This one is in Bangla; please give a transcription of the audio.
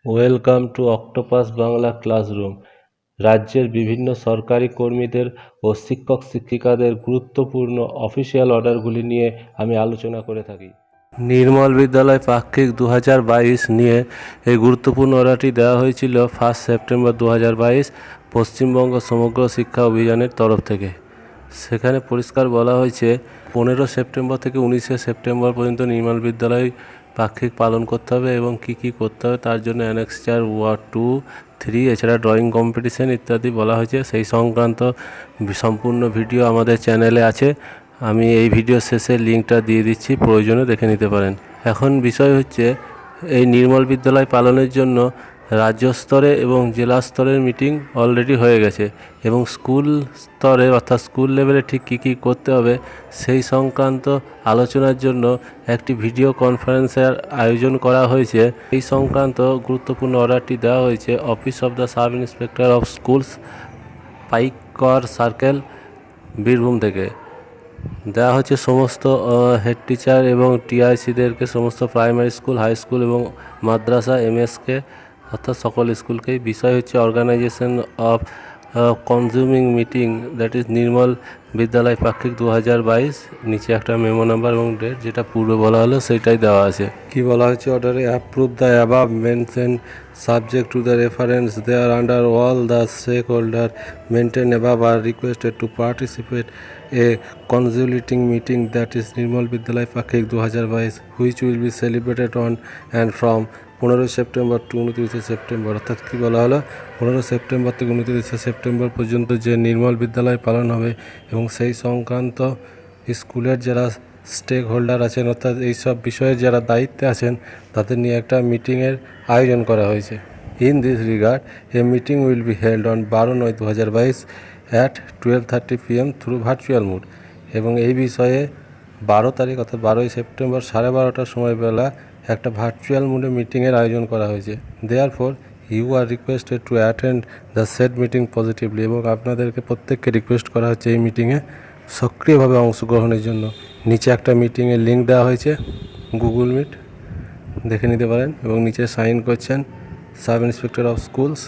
Welcome to octopus Bangla classroom. রাজ্যের বিভিন্ন সরকারি কর্মীদের ও শিক্ষক শিক্ষিকাদের গুরুত্বপূর্ণ অফিসিয়াল অর্ডারগুলি নিয়ে আমি আলোচনা করে থাকি। নির্মল বিদ্যালয় পাক্ষিক 2022 নিয়ে এই গুরুত্বপূর্ণ অর্ডারটি দেওয়া হয়েছিল 1 সেপ্টেম্বর 2022 পশ্চিমবঙ্গ সমগ্র শিক্ষা অভিযানের তরফ থেকে। সেখানে পরিষ্কার বলা হয়েছে 15 সেপ্টেম্বর থেকে 19 সেপ্টেম্বর পর্যন্ত নির্মল বিদ্যালয় পাক্ষিক পালন করতে হবে এবং কি কি করতে হবে তার জন্য অ্যানেক্সচার 2, 3 এছাড়া ড্রয়িং কম্পিটিশান ইত্যাদি বলা হয়েছে। সেই সংক্রান্ত সম্পূর্ণ ভিডিও আমাদের চ্যানেলে আছে। আমি এই ভিডিও শেষে লিঙ্কটা দিয়ে দিচ্ছি, প্রয়োজনে দেখে নিতে পারেন। এখন বিষয় হচ্ছে এই নির্মল বিদ্যালয় পালনের জন্য রাজ্য স্তরে এবং জেলা স্তরের মিটিং অলরেডি হয়ে গেছে এবং স্কুল স্তরে অর্থাৎ স্কুল লেভেলে ঠিক কী কী করতে হবে সেই সংক্রান্ত আলোচনার জন্য একটি ভিডিও কনফারেন্সের আয়োজন করা হয়েছে। এই সংক্রান্ত গুরুত্বপূর্ণ অর্ডারটি দেওয়া হয়েছে office of the sub inspector of schools, Paikor circle, Birbhum থেকে। দেওয়া হচ্ছে সমস্ত হেড টিচার এবং টিআইসিদেরকে, সমস্ত প্রাইমারি স্কুল, হাই স্কুল এবং মাদ্রাসা এমএসকে অর্থাৎ সকল স্কুলকেই। বিষয় হচ্ছে organization of consuming meeting, that is Nirmal Vidyalaya পাক্ষিক 2022। নিচে একটা মেমো নাম্বার এবং ডেট যেটা পূর্বে বলা হলো সেইটাই দেওয়া আছে। কি বলা হয়েছে অর্ডারে? Approve the above mention subject to the reference there under all the stake holder maintain above are requested to participate a consulting meeting, that is Nirmal Vidyalaya Pakhik 2022, which will be celebrated on and from 15 September to 29 September. অর্থাৎ কী বলা হলো, 15 সেপ্টেম্বর থেকে 29 সেপ্টেম্বর পর্যন্ত যে নির্মল বিদ্যালয় পালন হবে এবং সেই সংক্রান্ত স্কুলের যারা স্টেক হোল্ডার আছেন অর্থাৎ এইসব বিষয়ে যারা দায়িত্বে আছেন তাদের নিয়ে একটা মিটিংয়ের আয়োজন করা হয়েছে। In this regard A meeting will be held on 12/9/2022 at 12:30 PM through virtual mode. এবং এই বিষয়ে 12 তারিখ অর্থাৎ 12ই সেপ্টেম্বর 12:30টার সময়বেলা একটা ভার্চুয়াল মোডে মিটিংয়ের আয়োজন করা হয়েছে। Therefore you are requested to attend the set meeting positively. এবং আপনাদেরকে প্রত্যেককে রিকোয়েস্ট করা হচ্ছে এই মিটিংয়ে সক্রিয়ভাবে অংশগ্রহণের জন্য। নিচে একটা মিটিংয়ের লিঙ্ক দেওয়া হয়েছে, গুগল মিট, দেখে নিতে পারেন। এবং নিচে সাইন করছেন সাব ইন্সপেক্টর অফ স্কুলস।